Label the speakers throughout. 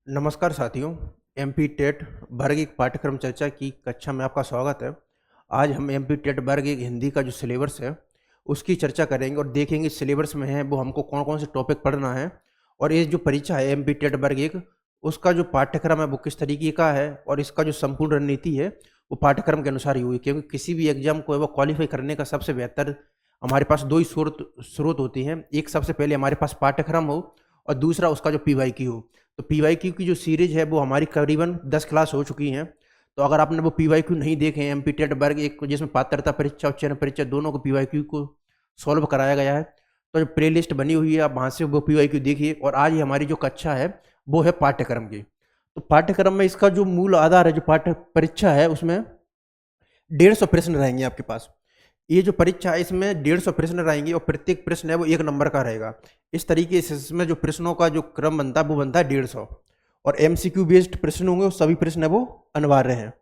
Speaker 1: नमस्कार साथियों। MP TET वर्ग एक पाठ्यक्रम चर्चा की कक्षा में आपका स्वागत है। आज हम एमपी टेट वर्ग एक हिंदी का जो सिलेबस है उसकी चर्चा करेंगे और देखेंगे सिलेबस में है वो हमको कौन कौन से टॉपिक पढ़ना है और ये जो परीक्षा है एमपी टेट वर्ग एक उसका जो पाठ्यक्रम है वो किस तरीके का है और इसका जो संपूर्ण रणनीति है वो पाठ्यक्रम के अनुसार ही हुई, क्योंकि किसी भी एग्जाम को है वो क्वालिफाई करने का सबसे बेहतर हमारे पास दो ही स्रोत होती हैं। एक सबसे पहले हमारे पास पाठ्यक्रम हो और दूसरा उसका जो पीवाईक्यू हो। तो पीवाईक्यू की जो सीरीज है वो हमारी करीबन 10 क्लास हो चुकी हैं। तो अगर आपने वो पीवाईक्यू नहीं देखे हैं एमपी टेट वर्ग एक जिसमें पात्रता परीक्षा और चयन परीक्षा दोनों को पीवाईक्यू को सॉल्व कराया गया है, तो जो प्ले लिस्ट बनी हुई है आप वहाँ से वो पीवाईक्यू देखिए। और आज ही हमारी जो कक्षा है वो है पाठ्यक्रम की। तो पाठ्यक्रम में इसका जो मूल आधार है जो पाठ्य परीक्षा है उसमें 150 प्रश्न रहेंगे आपके पास। ये जो परीक्षा है इसमें 150 प्रश्न रहेंगे और प्रत्येक प्रश्न है वो 1 नंबर का रहेगा। इस तरीके से इसमें जो प्रश्नों का जो क्रम बनता है वो बनता है 150। और एमसीक्यू बेस्ड प्रश्न होंगे, सभी प्रश्न है वो अनिवार्य हैं।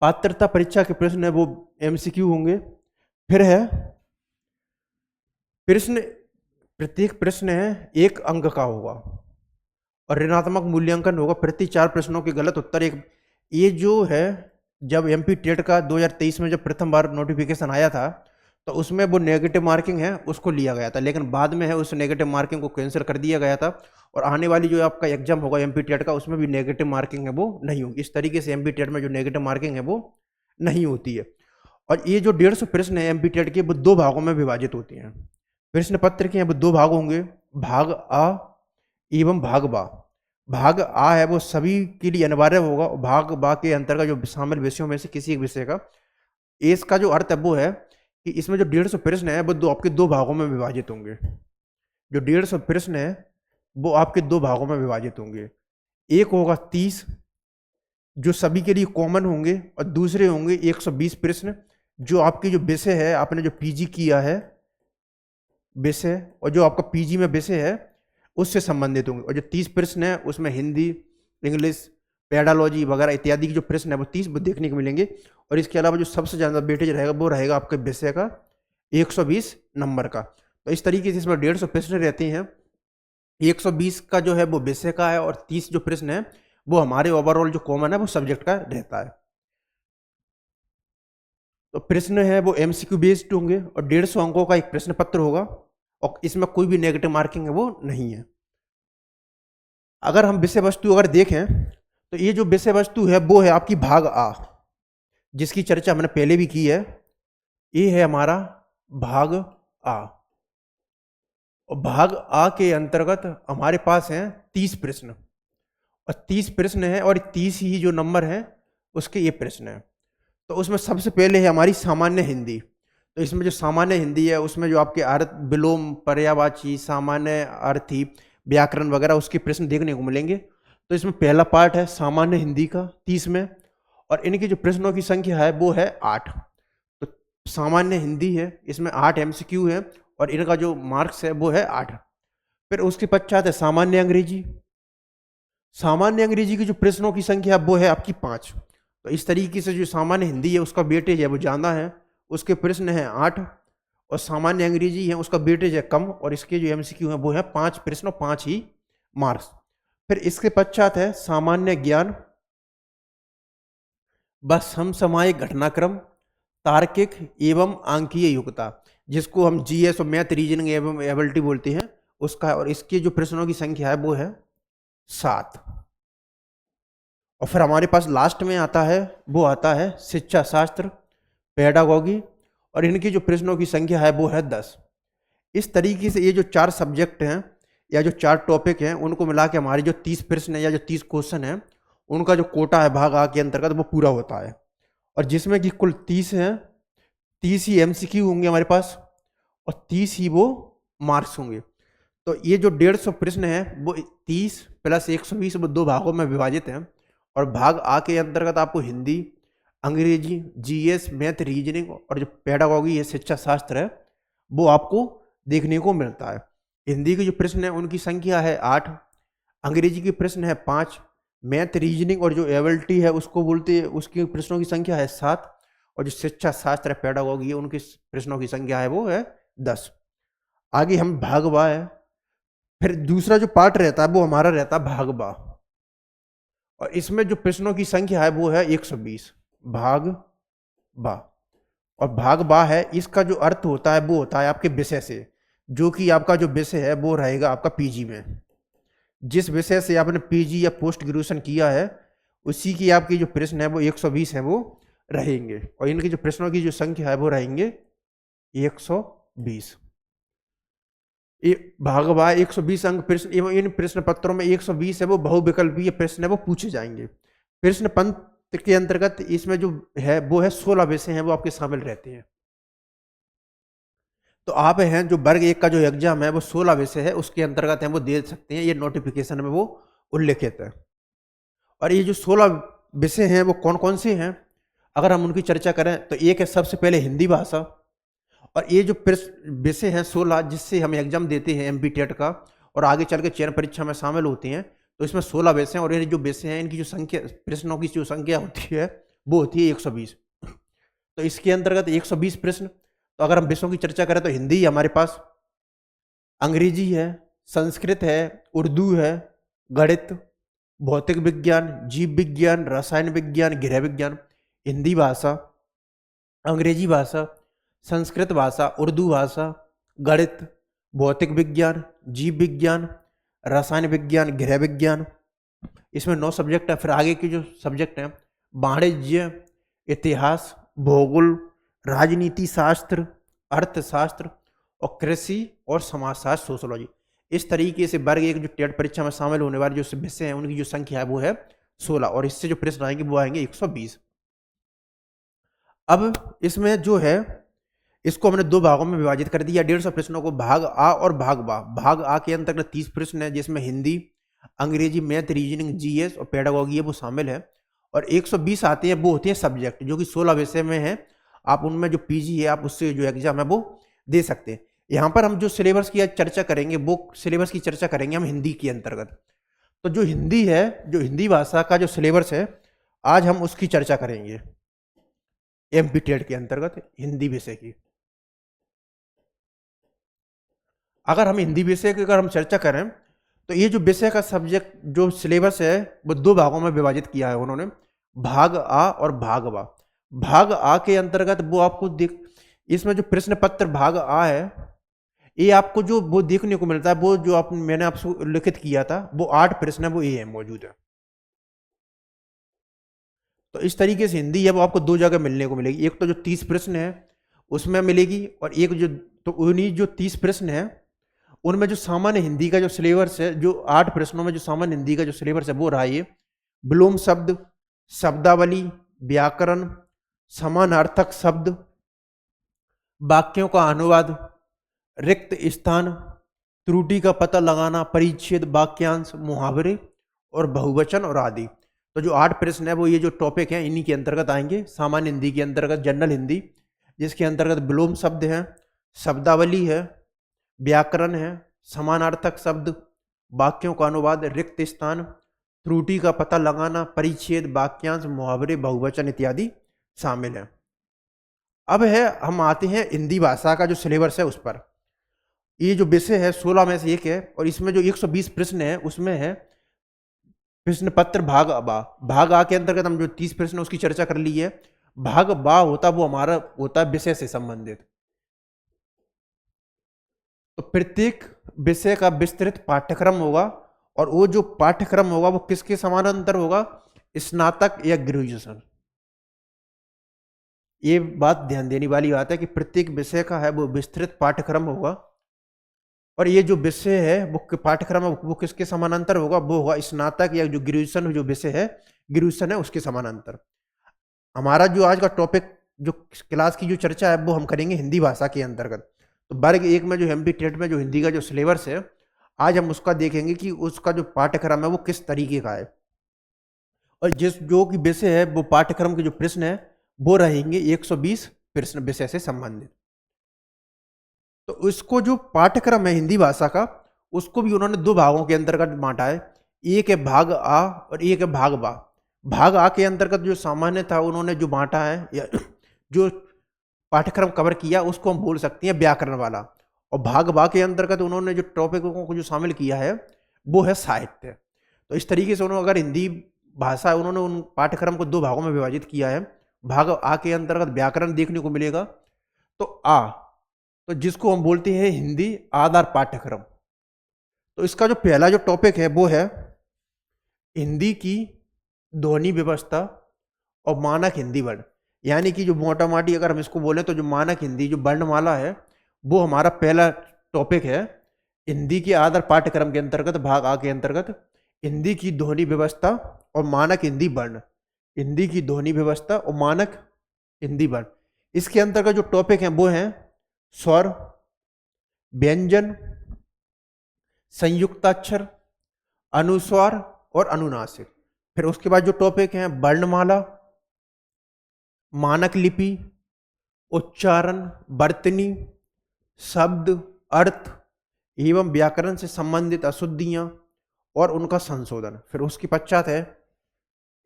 Speaker 1: पात्रता परीक्षा के प्रश्न है वो एमसीक्यू होंगे। फिर है प्रश्न, प्रत्येक प्रश्न है 1 अंक का होगा और ऋणात्मक मूल्यांकन होगा प्रति 4 प्रश्नों के गलत उत्तर एक। ये जो है जब एमपी टेट का 2023 में जब प्रथम बार नोटिफिकेशन आया था तो उसमें वो नेगेटिव मार्किंग है उसको लिया गया था, लेकिन बाद में है उस नेगेटिव मार्किंग को कैंसिल कर दिया गया था। और आने वाली जो आपका एग्जाम होगा एमपी टेट का उसमें भी नेगेटिव मार्किंग है वो नहीं होगी। इस तरीके से एमपी टेट में जो नेगेटिव मार्किंग है वो नहीं होती है। और ये जो 150 प्रश्न है एमपी टेट के वो 2 भागों में विभाजित होते हैं। प्रश्न पत्र के वो 2 भाग होंगे, भाग आ एवं भाग बा। भाग आ है वो सभी के लिए अनिवार्य होगा और भाग बा के अंतर्गत जो शामिल विषयों में से किसी एक विषय का। इसका जो अर्थ है वो है कि इसमें जो 150 प्रश्न है वो आपके 2 भागों में विभाजित होंगे। जो 150 प्रश्न है वो आपके 2 भागों में विभाजित होंगे। एक होगा 30 जो सभी के लिए कॉमन होंगे और दूसरे होंगे 120 प्रश्न जो आपके जो विषय है आपने जो पीजी किया है विषय और जो आपका पीजी में विषय है उससे संबंधित होंगे। और जो 30 प्रश्न है उसमें हिंदी, इंग्लिश, पेडालॉजी वगैरह इत्यादि के जो प्रश्न है वो 30 देखने को मिलेंगे। और इसके अलावा जो सबसे ज़्यादा वेटेज रहेगा वो रहेगा आपके विषय का 120 नंबर का। तो इस तरीके से इसमें 150 प्रश्न रहते हैं। 120 का जो है वो विषय का है और 30 जो प्रश्न है वो हमारे ओवरऑल जो कॉमन है वो सब्जेक्ट का रहता है। तो प्रश्न है वो एमसीक्यू बेस्ड होंगे और 150 अंकों का एक प्रश्न पत्र होगा और इसमें कोई भी नेगेटिव मार्किंग है वो नहीं है। अगर हम विषय वस्तु अगर देखें तो ये जो विषय वस्तु है वो है आपकी भाग आ, जिसकी चर्चा हमने पहले भी की है। ये है हमारा भाग आ और भाग आ के अंतर्गत हमारे पास हैं 30 प्रश्न और 30 प्रश्न है और 30 ही जो नंबर है उसके ये प्रश्न है। तो उसमें सबसे पहले है हमारी सामान्य हिंदी। तो इसमें जो सामान्य हिंदी है उसमें जो आपके अर्थ, विलोम, पर्यायवाची, सामान्य अर्थी, व्याकरण वगैरह उसके प्रश्न देखने को मिलेंगे। तो इसमें पहला पार्ट है सामान्य हिंदी का 30 में और इनकी जो प्रश्नों की संख्या है वो है 8। तो सामान्य हिंदी है इसमें 8 एमसीक्यू है और इनका जो मार्क्स है वो है 8। फिर उसके पश्चात है सामान्य अंग्रेजी। सामान्य अंग्रेजी की जो प्रश्नों की संख्या वो है आपकी 5। तो इस तरीके से जो सामान्य हिंदी है उसका वेटेज है वो ज़्यादा है, उसके प्रश्न हैं 8 और सामान्य अंग्रेजी है उसका वेटेज है कम और इसके जो एमसीक्यू है वो है 5 प्रश्न और 5 ही मार्क्स। फिर इसके पश्चात है सामान्य ज्ञान व समसामयिक घटनाक्रम, तार्किक एवं अंकीय योग्यता, जिसको हम जीएस और मैथ, रीजनिंग एवं एबिलिटी बोलते हैं उसका। और इसके जो प्रश्नों की संख्या है वो है 7। और फिर हमारे पास लास्ट में आता है वो आता है शिक्षा शास्त्र, पेडागॉगी और इनकी जो प्रश्नों की संख्या है वो है 10। इस तरीके से ये जो 4 सब्जेक्ट हैं या जो 4 टॉपिक हैं उनको मिला के हमारे जो 30 प्रश्न है या जो 30 क्वेश्चन है उनका जो कोटा है भाग आ के अंतर्गत वो पूरा होता है। और जिसमें कि कुल 30 हैं, 30 ही एमसीक्यू होंगे हमारे पास और 30 ही वो मार्क्स होंगे। तो ये जो 150 प्रश्न है वो 30 प्लस 120 वो 2 भागों में विभाजित हैं। और भाग आ के अंतर्गत आपको हिंदी, अंग्रेजी, जीएस, मैथ, रीजनिंग और जो पेडागॉगी है शिक्षा शास्त्र है वो आपको देखने को मिलता है। हिंदी के जो प्रश्न है उनकी संख्या है 8, अंग्रेजी के प्रश्न है 5, मैथ, रीजनिंग और जो एबिलिटी है उसको बोलते हैं उसकी प्रश्नों की संख्या है 7 और जो शिक्षा शास्त्र है पेडागॉगी है उनकी प्रश्नों की संख्या है वो है 10। आगे हम भाग बा है। फिर दूसरा जो पार्ट रहता है वो हमारा रहता है भाग बा। और इसमें जो प्रश्नों की संख्या है वो है 120 भाग बा। और भाग बा है, इसका जो अर्थ होता है वो होता है आपके विषय से, जो कि आपका जो विषय है वो रहेगा आपका पीजी में। जिस विषय से आपने पीजी या पोस्ट ग्रेजुएशन किया है उसी की आपकी जो प्रश्न है वो 120 है वो रहेंगे। और इनकी जो प्रश्नों की जो संख्या है वो रहेंगे 120। भागवा 120 अंक प्रश्न एवं इन प्रश्न पत्रों में 120 है वो बहुविकल्पीय प्रश्न है वो पूछे जाएंगे। प्रश्न पंच के अंतर्गत इसमें जो है वो है 16 विषय हैं वो आपके शामिल रहते हैं। तो आप हैं जो वर्ग 1 का जो एग्जाम है वो 16 विषय है उसके अंतर्गत है वो दे सकते हैं, ये नोटिफिकेशन में वो उल्लेखित है। और ये जो 16 विषय हैं वो कौन कौन से हैं, अगर हम उनकी चर्चा करें तो एक है सबसे पहले हिंदी भाषा। और ये जो विषय हैं 16 जिससे हम एग्जाम देते हैं एमपी टेट का और आगे चल के चयन परीक्षा में शामिल होते हैं, तो इसमें 16 विषय हैं और ये जो विषय हैं इनकी जो संख्या प्रश्नों की जो संख्या होती है वो होती है 120। तो इसके अंतर्गत 120 प्रश्न। तो अगर हम विषयों की चर्चा करें तो हिंदी है हमारे पास, अंग्रेजी है, संस्कृत है, उर्दू है, गणित, भौतिक विज्ञान, जीव विज्ञान, रसायन विज्ञान, गृह विज्ञान। हिंदी भाषा, अंग्रेजी भाषा, संस्कृत भाषा, उर्दू भाषा, गणित, भौतिक विज्ञान, जीव विज्ञान, रसायन विज्ञान, गृह विज्ञान। इसमें 9 सब्जेक्ट है। फिर आगे के जो सब्जेक्ट हैं वाणिज्य, इतिहास, भूगोल, राजनीति शास्त्र, अर्थशास्त्र और कृषि और समाजशास्त्र, सोशोलॉजी। इस तरीके से वर्ग 1 जो टेट परीक्षा में शामिल होने वाले जो विषय हैं उनकी जो संख्या है वो है 16 और इससे जो प्रश्न आएंगे वो आएंगे 120। अब इसमें जो है इसको हमने 2 भागों में विभाजित कर दिया, 150 प्रश्नों को, भाग आ और भाग बा। भाग आ के अंतर्गत 30 प्रश्न है जिसमें हिंदी, अंग्रेजी, मैथ, रीजनिंग, जीएस और पेडागोगी है वो शामिल है। और 120 आते हैं वो होते हैं सब्जेक्ट जो कि 16 विषय में है। आप उनमें जो पीजी है आप उससे जो एग्जाम है वो दे सकते हैं। यहाँ पर हम जो सिलेबस की चर्चा करेंगे वो सिलेबस की चर्चा करेंगे हम हिंदी के अंतर्गत। तो जो हिंदी है, जो हिंदी भाषा का जो सिलेबस है आज हम उसकी चर्चा करेंगे एमपी टेट के अंतर्गत हिंदी विषय की। अगर हम हिंदी विषय की अगर हम चर्चा करें तो ये जो विषय का सब्जेक्ट जो सिलेबस है वो 2 भागों में विभाजित किया है उन्होंने, भाग आ और भाग बा। भाग आ के अंतर्गत वो आपको इसमें जो प्रश्न पत्र भाग आ है ये आपको जो वो देखने को मिलता है वो जो मैंने आपसे उल्लेखित किया था वो 8 प्रश्न है वो ये है मौजूद है। तो इस तरीके से हिंदी है वो आपको 2 जगह मिलने को मिलेगी, एक तो जो 30 प्रश्न है उसमें मिलेगी और एक जो तो उन्हीं जो 30 प्रश्न है उनमें जो सामान्य हिंदी का जो सिलेबस है जो 8 प्रश्नों में जो सामान्य हिंदी का जो सिलेबस है वो रहा ये विलोम शब्द, शब्दावली, व्याकरण, समानार्थक शब्द, वाक्यों का अनुवाद, रिक्त स्थान, त्रुटि का पता लगाना, परिच्छेद, वाक्यांश, मुहावरे और बहुवचन और आदि। तो जो 8 प्रश्न है वो ये जो टॉपिक है इन्हीं के अंतर्गत आएंगे। सामान्य हिंदी के अंतर्गत जनरल हिंदी जिसके अंतर्गत विलोम शब्द है, शब्दावली है, व्याकरण है, समानार्थक शब्द, वाक्यों का अनुवाद, रिक्त स्थान, त्रुटि का पता लगाना, परिच्छेद, वाक्यांश, मुहावरे, बहुवचन इत्यादि शामिल है। अब है हम आते हैं हिंदी भाषा का जो सिलेबस है उस पर। ये जो विषय है 16 में से एक है और इसमें जो 120 प्रश्न है उसमें है प्रश्न पत्र भाग बा। भाग आ के अंतर्गत हम जो 30 प्रश्न उसकी चर्चा कर ली है। भाग बा होता वो हमारा होता है विषय से संबंधित। तो प्रत्येक विषय का विस्तृत पाठ्यक्रम होगा और वो जो पाठ्यक्रम होगा वो किसके समानांतर होगा, स्नातक या ग्रेजुएशन। ये बात ध्यान देने वाली बात है कि प्रत्येक विषय का है वो विस्तृत पाठ्यक्रम होगा और ये जो विषय है वो पाठ्यक्रम वो किसके समानांतर होगा, वो होगा स्नातक या जो ग्रेजुएशन जो विषय है ग्रेजुएशन है उसके समानांतर। हमारा जो आज का टॉपिक जो क्लास की जो चर्चा है वो हम करेंगे हिंदी भाषा के अंतर्गत। तो वर्ग 1 में जो एमपी टेट में जो हिंदी का जो सिलेबस है आज हम उसका देखेंगे कि उसका जो पाठ्यक्रम है वो किस तरीके का है और जिस जो कि विषय है वो पाठ्यक्रम के जो प्रश्न है वो रहेंगे 120 प्रश्न विषय से संबंधित। तो उसको जो पाठ्यक्रम है हिंदी भाषा का उसको भी उन्होंने 2 भागों के अंतर्गत बांटा है, एक है भाग आ और एक है भाग बा। भाग आ के अंतर्गत जो सामान्य था उन्होंने जो बांटा है या जो पाठ्यक्रम कवर किया उसको हम बोल सकते हैं व्याकरण वाला, और भाग बा के अंतर्गत उन्होंने जो टॉपिकों को जो शामिल किया है वो है साहित्य। तो इस तरीके से उन्होंने अगर हिंदी भाषा, उन्होंने उन पाठ्यक्रम को 2 भागों में विभाजित किया है। भाग आ के अंतर्गत व्याकरण देखने को मिलेगा। तो तो जिसको हम बोलते हैं हिंदी आधार पाठ्यक्रम। तो इसका जो पहला जो टॉपिक है वो है हिंदी की ध्वनि व्यवस्था और मानक हिंदी वर्ण। यानी कि जो मोटा माटी अगर हम इसको बोलें तो जो मानक हिंदी जो वर्णमाला है वो हमारा पहला टॉपिक है हिंदी के आधार पाठ्यक्रम के अंतर्गत, भाग आ के अंतर्गत। हिंदी की ध्वनि व्यवस्था और मानक हिंदी वर्ण, हिंदी की ध्वनि व्यवस्था और मानक हिंदी वर्ण। इसके अंतर्गत जो टॉपिक हैं वो हैं स्वर, व्यंजन, संयुक्ताक्षर, अनुस्वार और अनुनासिक। फिर उसके बाद जो टॉपिक हैं वर्णमाला, मानक लिपि, उच्चारण, वर्तनी, शब्द, अर्थ एवं व्याकरण से संबंधित अशुद्धियां और उनका संशोधन। फिर उसके पश्चात है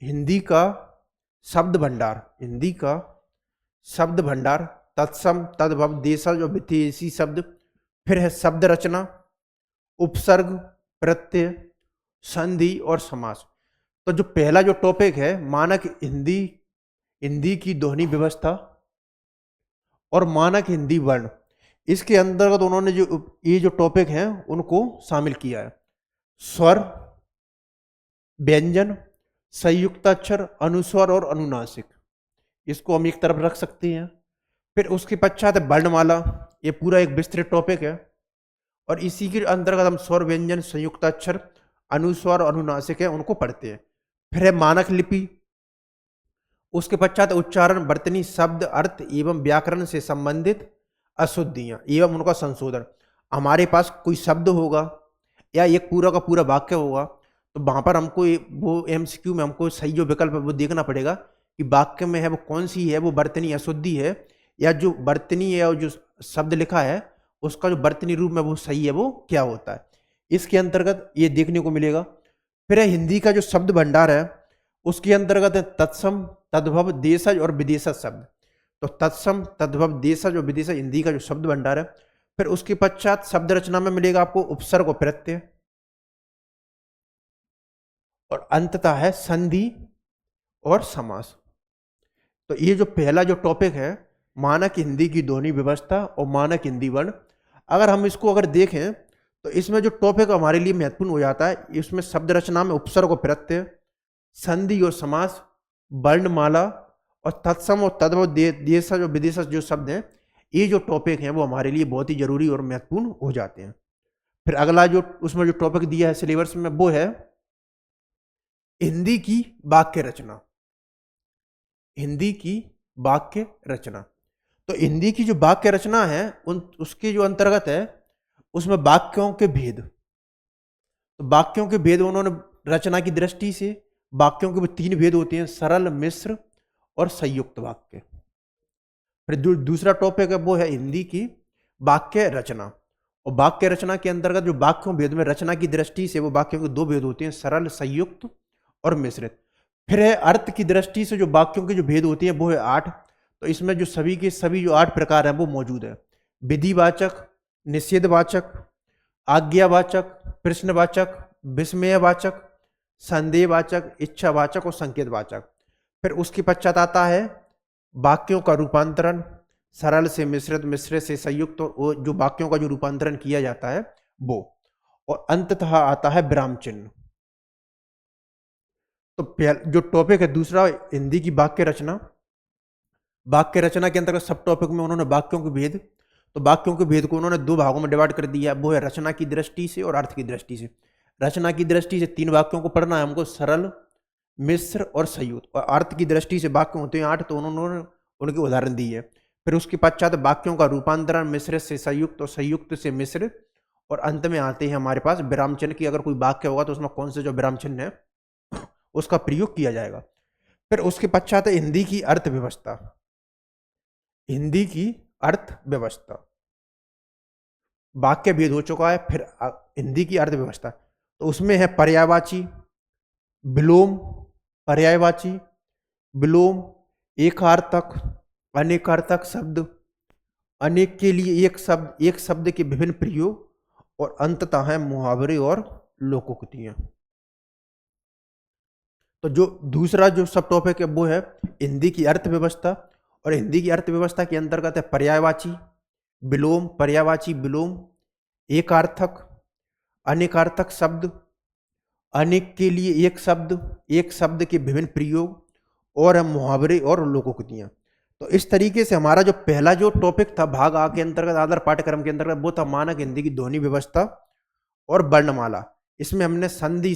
Speaker 1: हिंदी का शब्द भंडार, हिंदी का शब्द भंडार, तत्सम, तद्भव, देशज और विदेशी शब्द। फिर है शब्द रचना, उपसर्ग, प्रत्यय, संधि और समास। तो जो पहला जो टॉपिक है मानक हिंदी, हिंदी की ध्वनि व्यवस्था और मानक हिंदी वर्ण, इसके अंतर्गत उन्होंने जो ये जो टॉपिक हैं उनको शामिल किया है। स्वर, व्यंजन, संयुक्ताक्षर, अनुस्वार और अनुनासिक, इसको हम एक तरफ रख सकते हैं। फिर उसके पश्चात है वर्णमाला, ये पूरा एक विस्तृत टॉपिक है और इसी के अंतर्गत हम स्वर, व्यंजन, संयुक्ताक्षर, अनुस्वार और अनुनासिक है उनको पढ़ते हैं। फिर है मानक लिपि, उसके पश्चात उच्चारण, वर्तनी, शब्द, अर्थ एवं व्याकरण से संबंधित अशुद्धियां एवं उनका संशोधन। हमारे पास कोई शब्द होगा या एक पूरा का पूरा वाक्य होगा तो वहां पर हमको वो एमसीक्यू में हमको सही जो विकल्प है वो देखना पड़ेगा कि वाक्य में है वो कौन सी है, वो वर्तनी अशुद्धि है या जो वर्तनी है और जो शब्द लिखा है उसका जो वर्तनी रूप में वो सही है वो क्या होता है। इसके अंतर्गत ये देखने को मिलेगा। फिर है हिंदी का जो शब्द भंडार है उसके अंतर्गत है तत्सम, तद्भव, देशज और विदेशज शब्द। तो तत्सम, तद्भव, देशज और विदेशज हिंदी का जो शब्द भंडार है। फिर उसके पश्चात शब्द रचना में मिलेगा आपको उपसर्ग और प्रत्यय और अंततः है संधि और समास। तो ये जो पहला जो टॉपिक है मानक हिंदी की ध्वनि व्यवस्था और मानक हिंदी वर्ण, अगर हम इसको अगर देखें तो इसमें जो टॉपिक हमारे लिए महत्वपूर्ण हो जाता है, इसमें शब्द रचना में उपसर्ग और प्रत्यय, संधि और समास, वर्णमाला और तत्सम और तद्भव, देशज और विदेशज जो शब्द हैं, ये जो टॉपिक हैं वो हमारे लिए बहुत ही जरूरी और महत्वपूर्ण हो जाते हैं। फिर अगला जो उसमें जो टॉपिक दिया है सिलेबस में वो है हिंदी की वाक्य रचना, हिंदी की वाक्य रचना। तो हिंदी की जो वाक्य रचना है उसके जो अंतर्गत है उसमें वाक्यों के भेद, तो वाक्यों के भेद उन्होंने रचना की दृष्टि से वाक्यों के 3 भेद होते हैं, सरल, मिश्र और संयुक्त वाक्य। फिर दूसरा टॉपिक है वो है हिंदी की वाक्य रचना, और वाक्य रचना के अंतर्गत जो वाक्यों भेद में रचना की दृष्टि से वो वाक्यों के 2 भेद होते हैं, सरल, संयुक्त और मिश्रित। फिर है अर्थ की दृष्टि से जो वाक्यों के जो भेद होते हैं वो है 8। तो इसमें जो सभी के सभी जो 8 प्रकार हैं वो मौजूद है। विधिवाचक, निषेधवाचक, आज्ञावाचक, प्रश्नवाचक, विस्मयवाचक, संदेहवाचक, इच्छावाचक और संकेतवाचक। फिर उसके पश्चात आता है वाक्यों का रूपांतरण, सरल से मिश्रित, मिश्रित से संयुक्त, और जो वाक्यों का जो रूपांतरण किया जाता है वो, और अंततः आता है विराम चिन्ह। तो जो टॉपिक है दूसरा हिंदी की वाक्य रचना, वाक्य रचना के अंतर्गत सब टॉपिक में उन्होंने वाक्यों के भेद, तो वाक्यों के भेद को उन्होंने 2 भागों में डिवाइड कर दिया, वो है रचना की दृष्टि से और अर्थ की दृष्टि से। रचना की दृष्टि से 3 वाक्यों को पढ़ना है हमको, सरल, मिश्र और संयुक्त, और अर्थ की दृष्टि से वाक्य होते हैं 8, तो उन्होंने उनके उदाहरण दी है। फिर उसके पश्चात वाक्यों का रूपांतरण, मिश्रित से संयुक्त और संयुक्त से मिश्रित, और अंत में आते हैं हमारे पास विराम चिन्ह की, अगर कोई वाक्य होगा तो उसमें कौन से जो विराम चिन्ह है उसका प्रयोग किया जाएगा। फिर उसके पश्चात है हिंदी की अर्थव्यवस्था, हिंदी की अर्थव्यवस्था, वाक्य भेद हो चुका है। फिर हिंदी की अर्थव्यवस्था, तो उसमें है पर्यायवाची, विलोम, पर्यायवाची, विलोम, एकार्थक, अनेकार्थक शब्द, अनेक के लिए एक शब्द, एक शब्द के विभिन्न प्रयोग, और अंततः है मुहावरे और लोकोक्तियां। तो जो दूसरा जो सब टॉपिक है वो है हिंदी की अर्थव्यवस्था, और हिंदी की अर्थव्यवस्था के अंतर्गत है पर्यायवाची विलोम, पर्यायवाची विलोम, एकार्थक, अनेकार्थक शब्द, अनेक के लिए एक शब्द के विभिन्न प्रयोग, और मुहावरे और लोकोक्तियां। तो इस तरीके से हमारा जो पहला जो टॉपिक था भाग आ के अंतर्गत आधार पाठ्यक्रम के अंतर्गत वो था मानक हिंदी की ध्वनि व्यवस्था और वर्णमाला। इसमें हमने संधि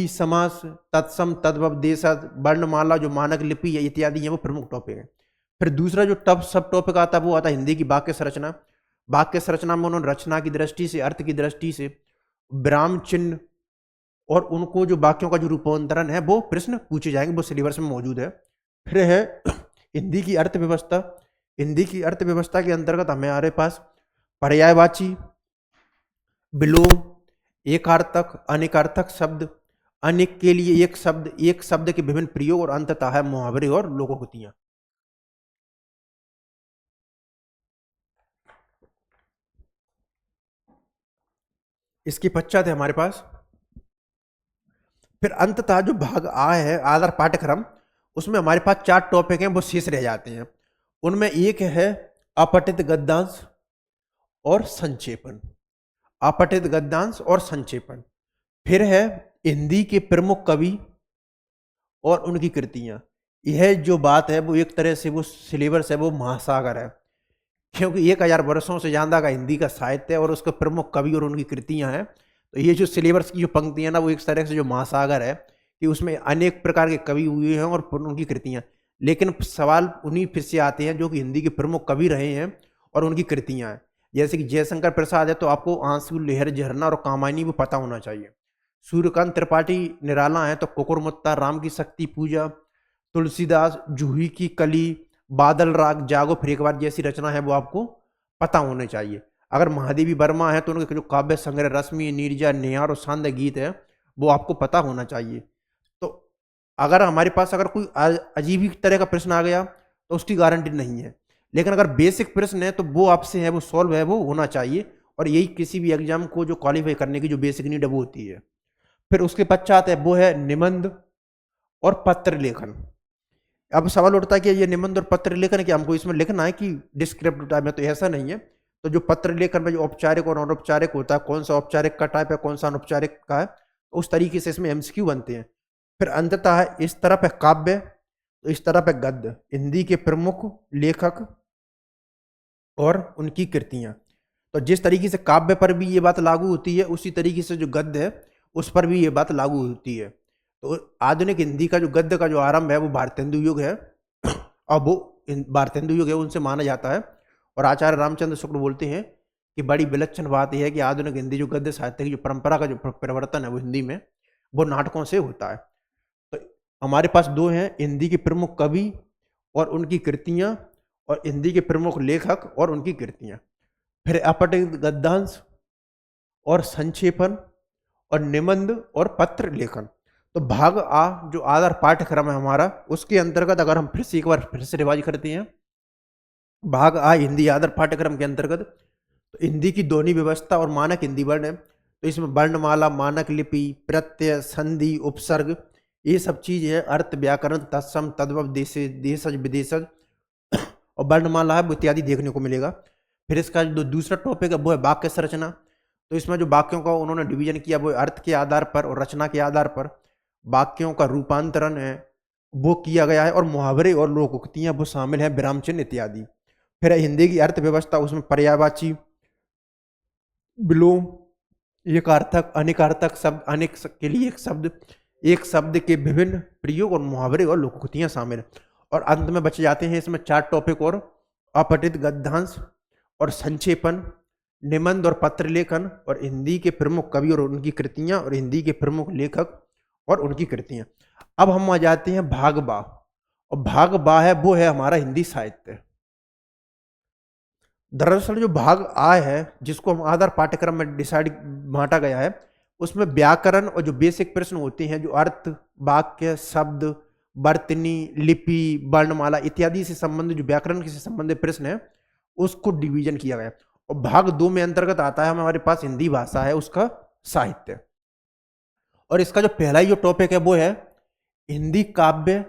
Speaker 1: समास तत्सम तद्भव देशज वर्णमाला जो मानक लिपि है इत्यादि है वो प्रमुख टॉपिक है। फिर दूसरा जो सब टॉपिक आता है वो आता है हिंदी की वाक्य संरचना। वाक्य संरचना में उन्होंने रचना की दृष्टि से, अर्थ की दृष्टि से, विराम चिन्ह और उनको जो वाक्यों का जो रूपांतरण है वो प्रश्न पूछे जाएंगे, वो सिलेबस में मौजूद है। फिर है हिंदी की अर्थव्यवस्था। हिंदी की अर्थव्यवस्था के अंतर्गत हमारे पास पर्यायवाची विलोम, एकार्थक, अनेकार्थक शब्द, अनेक के लिए एक शब्द के विभिन्न प्रयोग, और अंततः है मुहावरे और लोकोक्तियां। इसके पश्चात है हमारे पास फिर अंततः जो भाग आ है आधार पाठ्यक्रम, उसमें हमारे पास 4 टॉपिक हैं वो शेष रह जाते हैं। उनमें एक है अपठित गद्यांश और संक्षेपण, अपठित गद्यांश और संक्षेपण। फिर है हिंदी के प्रमुख कवि और उनकी कृतियां। यह जो बात है वो एक तरह से वो सिलेबस है वो महासागर है, क्योंकि 1000 वर्षों से ज़्यादा का हिंदी का साहित्य है और उसके प्रमुख कवि और उनकी कृतियां हैं। तो ये जो सिलेबस की जो पंक्तियां ना वो एक तरह से जो महासागर है कि उसमें अनेक प्रकार के कवि हुए हैं और उनकी कृतियां। लेकिन सवाल उन्हीं फिर से आते हैं जो कि हिंदी के प्रमुख कवि रहे हैं और उनकी कृतियां हैं। जैसे कि जयशंकर प्रसाद है तो आपको आंसू, लहर, झरना और कामायनी वो पता होना चाहिए। सूर्यकांत त्रिपाठी निराला है तो कुकुरमुत्ता, राम की शक्ति पूजा, तुलसीदास, जूही की कली, बादल राग, जागो फिर एक बार जैसी रचना है वो आपको पता होने चाहिए। अगर महादेवी वर्मा है तो उनके जो काव्य संग्रह रश्मि, नीरजा, निहार और सांद गीत है वो आपको पता होना चाहिए। तो अगर हमारे पास अगर कोई अजीब ही तरह का प्रश्न आ गया तो उसकी गारंटी नहीं है, लेकिन अगर बेसिक प्रश्न है तो वो आपसे है वो सॉल्व है वो होना चाहिए, और यही किसी भी एग्जाम को जो क्वालिफाई करने की जो बेसिक नीड है वो होती है। फिर उसके पश्चात है वो है निबंध और पत्र लेखन। अब सवाल उठता है कि ये निबंध और पत्र लेखन क्या हमको इसमें लिखना है कि डिस्क्रिप्टिव टाइप में, तो ऐसा नहीं है। तो जो पत्र लेखन में जो औपचारिक और अनौपचारिक होता है, कौन सा औपचारिक का टाइप है कौन सा अनौपचारिक का है, तो उस तरीके से इसमें एमसीक्यू बनते हैं। फिर अंततः है इस तरफ है काव्य, तो इस तरफ है गद्य, हिंदी के प्रमुख लेखक और उनकी कृतियां। तो जिस तरीके से काव्य पर भी ये बात लागू होती है उसी तरीके से जो गद्य है उस पर भी ये बात लागू होती है। तो आधुनिक हिंदी का जो गद्य का जो आरंभ है वो भारतेंदु युग है, और वो भारतेंदु युग है उनसे माना जाता है। और आचार्य रामचंद्र शुक्ल बोलते हैं कि बड़ी विलक्षण बात यह है कि आधुनिक हिंदी जो गद्य साहित्य की जो परंपरा का जो परिवर्तन है वो हिंदी में वो नाटकों से होता है। तो हमारे पास 2 हैं, हिंदी के प्रमुख कवि और उनकी कृतियां, और हिंदी के प्रमुख लेखक और उनकी कृतियां। फिर अपठित गद्यांश और संक्षेपण और निबंध और पत्र लेखन। तो भाग आ जो आधार पाठ्यक्रम है हमारा उसके अंतर्गत अगर हम फिर से एक बार फिर से रिवाइज करते हैं, भाग आ हिंदी आधार पाठ्यक्रम के अंतर्गत तो हिंदी की ध्वनि व्यवस्था और मानक हिंदी वर्ण है। तो इसमें वर्णमाला, मानक लिपि, प्रत्यय, संधि, उपसर्ग, ये सब चीज है, अर्थ, व्याकरण, तत्सम, तद्भव, देशज, विदेशज और वर्णमाला है इत्यादि देखने को मिलेगा। फिर इसका जो दूसरा टॉपिक है वो है वाक्य संरचना। तो इसमें जो वाक्यों का उन्होंने डिवीजन किया वो अर्थ के आधार पर और रचना के आधार पर वाक्यों का रूपांतरण है वो किया गया है, और मुहावरे और लोकोक्तियां वो शामिल हैं, विराम चिन्ह इत्यादि। फिर हिंदी की अर्थव्यवस्था, उसमें पर्यायवाची विलोम, एकार्थक, अनेकार्थक शब्द, अनेक के लिए एक शब्द के विभिन्न प्रयोग और मुहावरे और लोकोक्तियां शामिल हैं। और अंत में बचे जाते हैं इसमें 4 टॉपिक और अपठित गद्यांश और संक्षेपण, निबंध और पत्र लेखन, और हिंदी के प्रमुख कवि और उनकी कृतियां, और हिंदी के प्रमुख लेखक और उनकी कृतियां। अब हम आ जाते हैं भाग बा, और भाग बा है वो है हमारा हिंदी साहित्य। दरअसल जो भाग आ है जिसको हम आधार पाठ्यक्रम में डिसाइड बांटा गया है उसमें व्याकरण और जो बेसिक प्रश्न होते हैं, जो अर्थ, वाक्य, शब्द, वर्तनी, लिपि, वर्णमाला इत्यादि से संबंधित जो व्याकरण से संबंधित प्रश्न है उसको डिवीजन किया गया। और भाग 2 में अंतर्गत आता है हमारे पास हिंदी भाषा है उसका साहित्य। और इसका जो पहला ही जो टॉपिक है वो है हिंदी काव्य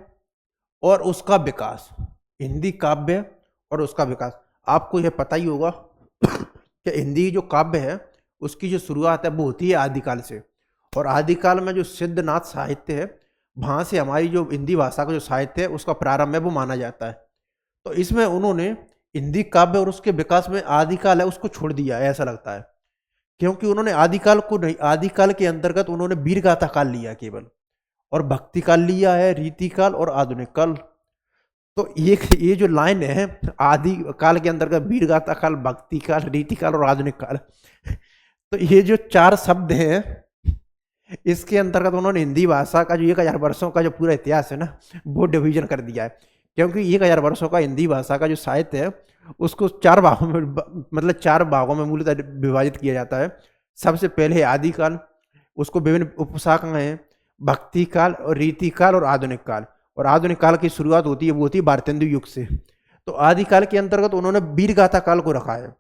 Speaker 1: और उसका विकास। हिंदी काव्य और उसका विकास। आपको यह पता ही होगा कि हिंदी जो काव्य है उसकी जो शुरुआत है वो होती है आदिकाल से, और आदिकाल में जो सिद्धनाथ साहित्य है वहाँ से हमारी जो हिंदी भाषा का जो साहित्य है उसका प्रारंभ है वो माना जाता है। तो इसमें उन्होंने हिंदी काव्य और उसके विकास में आदिकाल है उसको छोड़ दिया है ऐसा लगता है, क्योंकि उन्होंने आदिकाल को नहीं, आदिकाल के अंतर्गत उन्होंने वीर गाथा काल लिया केवल, और भक्ति काल लिया है, रीति काल और आधुनिक काल। तो ये जो लाइन है आदि काल के अंतर्गत वीर गाथा काल, भक्ति काल, रीति काल और आधुनिक काल, तो ये जो 4 शब्द हैं इसके अंतर्गत उन्होंने हिंदी भाषा का जो 1000 वर्षों का जो पूरा इतिहास है ना वो डिवीजन कर दिया है। क्योंकि 1000 वर्षों का हिंदी भाषा का जो साहित्य है उसको 4 भागों में मतलब 4 भागों में मूलतः विभाजित किया जाता है। सबसे पहले है आदिकाल, उसको विभिन्न उपशाखाएं हैं, भक्ति काल और रीति काल और आधुनिक काल। और आधुनिक काल की शुरुआत होती है वो होती है भारतेंदु युग से। तो आदिकाल के अंतर्गत उन्होंने वीर गाथा काल को रखा है,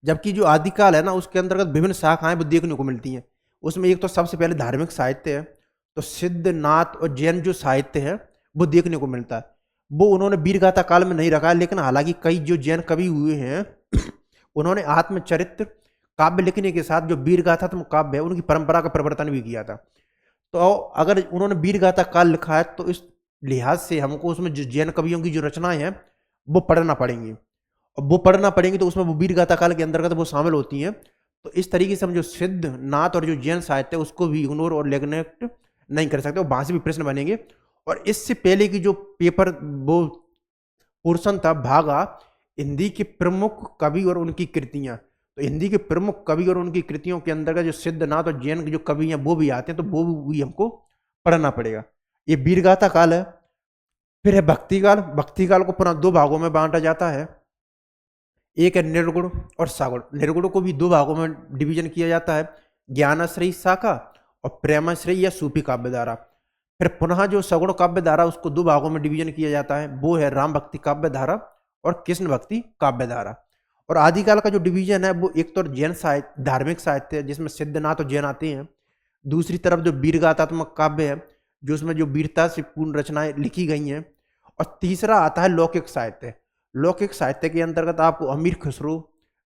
Speaker 1: जबकि जो आदिकाल है ना उसके अंतर्गत विभिन्न शाखाएं वो देखने को मिलती हैं। उसमें एक तो सबसे पहले धार्मिक साहित्य है, तो सिद्धनाथ और जैन जो साहित्य है वो देखने को मिलता है। वो उन्होंने वीर गाथा काल में नहीं रखा है, लेकिन हालांकि कई जो जैन कवि हुए हैं उन्होंने आत्मचरित्र काव्य लिखने के साथ जो वीर गाथात्मक काव्य है उनकी परंपरा का प्रवर्तन भी किया था। तो अगर उन्होंने वीर गाथा काल लिखा है तो इस लिहाज से हमको उसमें जो जैन कवियों की जो रचनाएं हैं वो पढ़ना पड़ेंगी, और वो पढ़ना पड़ेंगी तो उसमें वो वीर गाथा काल के अंतर्गत वो शामिल होती हैं। तो इस तरीके से हम जो सिद्ध नाथ और जो जैन साहित्य है उसको भी इग्नोर और नेग्लेक्ट नहीं कर सकते, वहां से भी प्रश्न बनेंगे। और इससे पहले की जो पेपर वो पोर्शन था भागा हिंदी के प्रमुख कवि और उनकी कृतियां, तो हिंदी के प्रमुख कवि और उनकी कृतियों के अंदर जो सिद्धनाथ और जैन के जो कवि हैं वो भी आते हैं, तो वो भी हमको पढ़ना पड़ेगा। ये वीरगाथा काल है। फिर है भक्ति काल। भक्ति काल को पुनः 2 भागों में बांटा जाता है, एक है निर्गुण और सागुण। निर्गुण को भी 2 भागों में डिवीजन किया जाता है, ज्ञानाश्रयी शाखा और प्रेमाश्रयी या सूफी काव्य धारा। फिर पुनः जो सगुण काव्य धारा उसको 2 भागों में डिवीजन किया जाता है, वो है राम भक्ति काव्य धारा और कृष्ण भक्ति काव्य धारा। और आदिकाल का जो डिवीजन है वो एक तो जैन साहित्य धार्मिक साहित्य है जिसमें सिद्धनाथ और जैन आते हैं, दूसरी तरफ जो वीरगाथात्मक काव्य है जो उसमें जो वीरता से पूर्ण रचनाएं लिखी गई हैं, और तीसरा आता है लौकिक साहित्य। लौकिक साहित्य के अंतर्गत आपको अमीर खुसरो,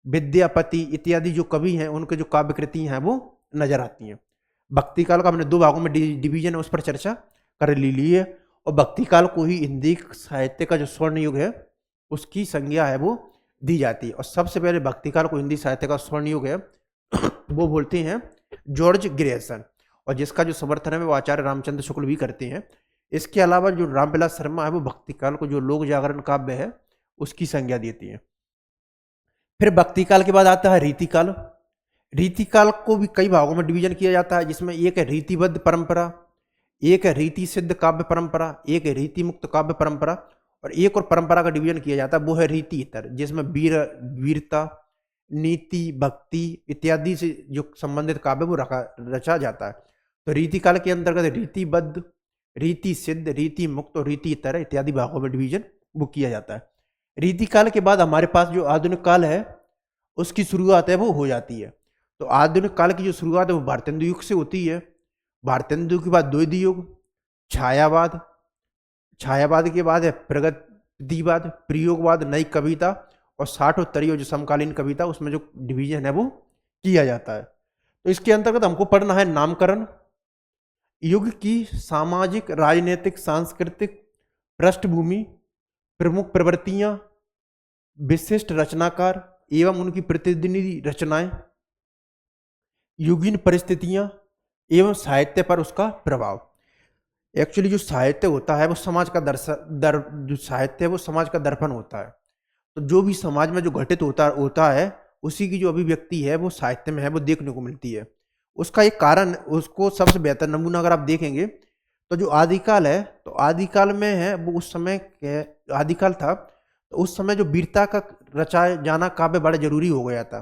Speaker 1: विद्यापति इत्यादि जो कवि हैं उनके जो काव्य कृति हैं वो नजर आती हैं। भक्ति काल का हमने 2 भागों में डिवीजन है उस पर चर्चा कर ली है, और भक्ति काल को ही हिंदी साहित्य का जो स्वर्ण युग है उसकी संज्ञा है वो दी जाती है। और सबसे पहले भक्ति काल को हिंदी साहित्य का स्वर्ण युग है वो बोलते हैं जॉर्ज ग्रेसन, और जिसका जो समर्थन है वो आचार्य रामचंद्र शुक्ल भी करते हैं। इसके अलावा जो रामविलास शर्मा है वो भक्ति काल को जो लोक जागरण काव्य है उसकी संज्ञा देती है। फिर भक्ति काल के बाद आता है रीति काल। रीति काल को भी कई भागों में डिवीजन किया जाता है, जिसमें एक है रीतिबद्ध परंपरा, एक है रीति सिद्ध काव्य परंपरा, एक है रीति मुक्त काव्य परंपरा, और एक और परंपरा का डिवीजन किया जाता है वो है रीति इतर, जिसमें वीरता, नीति, भक्ति इत्यादि से जो संबंधित काव्य वो रचा जाता है। तो रीति काल के अंतर्गत रीतिबद्ध, रीति सिद्ध, रीति मुक्त और रीति इतर इत्यादि भागों में डिवीजन वो किया जाता है। रीति काल के बाद हमारे पास जो आधुनिक काल है उसकी शुरुआत है वो हो जाती है। तो आधुनिक काल की जो शुरुआत है वो भारतेंदु युग से होती है। भारतेंदु के बाद द्वैत युग, छायावाद, छायावाद के बाद है प्रगतिवाद, प्रयोगवाद, नई कविता, और 60 उत्तरी और जो समकालीन कविता उसमें जो डिवीजन है वो किया जाता है। तो इसके अंतर्गत हमको पढ़ना है नामकरण, युग की सामाजिक, राजनीतिक, सांस्कृतिक पृष्ठभूमि, प्रमुख प्रवृत्तियां, विशिष्ट रचनाकार एवं उनकी प्रतिनिधि रचनाएं, युगीन परिस्थितियां एवं साहित्य पर उसका प्रभाव। एक्चुअली जो साहित्य होता है वो समाज का जो साहित्य है वो समाज का दर्पण होता है। तो जो भी समाज में जो घटित होता है उसी की जो अभिव्यक्ति है वो साहित्य में है वो देखने को मिलती है। उसका एक कारण, उसको सबसे बेहतर नमूना अगर आप देखेंगे तो जो आदिकाल है, तो आदिकाल में है वो उस समय आदिकाल था तो उस समय जो वीरता का रचाया जाना काव्य बड़ा जरूरी हो गया था।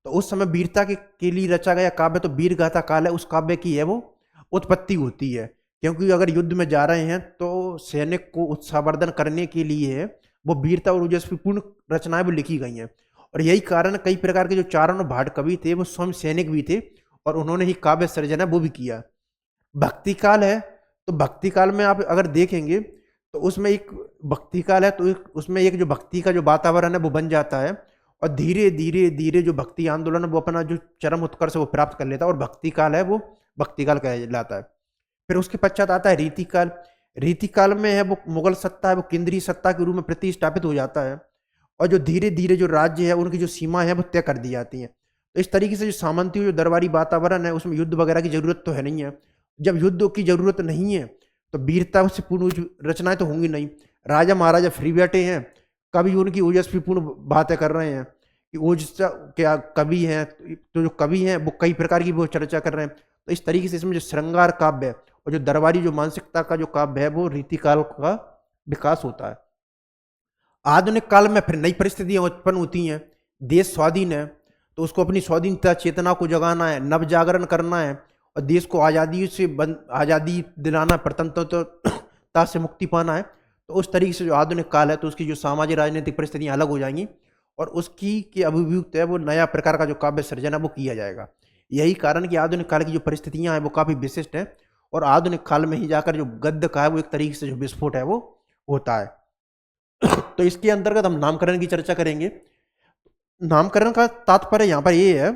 Speaker 1: तो उस समय वीरता के लिए रचा गया काव्य तो वीरगाथा काल है, उस काव्य की है वो उत्पत्ति होती है। क्योंकि अगर युद्ध में जा रहे हैं तो सैनिक को उत्साहवर्धन करने के लिए वो वीरता और ओजस्वीपूर्ण रचनाएं भी लिखी गई हैं। और यही कारण कई प्रकार के जो चारण और भाट कवि थे वो स्वयं सैनिक भी थे और उन्होंने ही काव्य सृजन है वो भी किया। भक्ति काल है तो भक्ति काल में आप अगर देखेंगे तो उसमें एक भक्ति काल है तो उसमें एक जो भक्ति का जो वातावरण है वो बन जाता है, और धीरे धीरे धीरे जो भक्ति आंदोलन है वो अपना जो चरम उत्कर्ष वो प्राप्त कर लेता है, और भक्ति काल है वो भक्ति काल कहलाता है। फिर उसके पश्चात आता है रीति काल। रीति काल में है वो मुगल सत्ता है वो केंद्रीय सत्ता के रूप में प्रतिष्ठापित हो जाता है, और जो धीरे धीरे जो राज्य है उनकी जो सीमा है वो तय कर दी जाती है। तो इस तरीके से जो सामंती जो दरबारी वातावरण है उसमें युद्ध वगैरह की जरूरत तो है नहीं है। जब युद्ध की जरूरत नहीं है तो वीरता से पूर्ण रचनाएं तो होंगी नहीं। राजा महाराजा फ्री बैठे हैं, कवि उनकी ओजस्वीपूर्ण बातें कर रहे हैं कि ओजस्वी क्या कवि हैं, तो जो कवि हैं वो कई प्रकार की वो चर्चा कर रहे हैं। तो इस तरीके से इसमें जो श्रृंगार काव्य है और जो दरबारी जो मानसिकता का जो काव्य है वो रीतिकाल का विकास होता है। आधुनिक काल में फिर नई परिस्थितियां उत्पन्न होती हैं। देश स्वाधीन है तो उसको अपनी स्वाधीनता चेतना को जगाना है, नव जागरण करना है, और देश को आज़ादी दिलाना, प्रतंत्रता से मुक्ति पाना है। तो उस तरीके से जो आधुनिक काल है तो उसकी जो सामाजिक राजनीतिक परिस्थितियां अलग हो जाएंगी, और उसकी के अभिव्यक्त है वो नया प्रकार का जो काव्य सृजन है वो किया जाएगा। यही कारण कि आधुनिक काल की जो परिस्थितियां हैं वो काफ़ी विशिष्ट हैं, और आधुनिक काल में ही जाकर जो गद्य का है वो एक तरीके से जो विस्फोट है वो होता है। तो इसके अंतर्गत हम नामकरण की चर्चा करेंगे। नामकरण का तात्पर्य यहाँ पर ये है,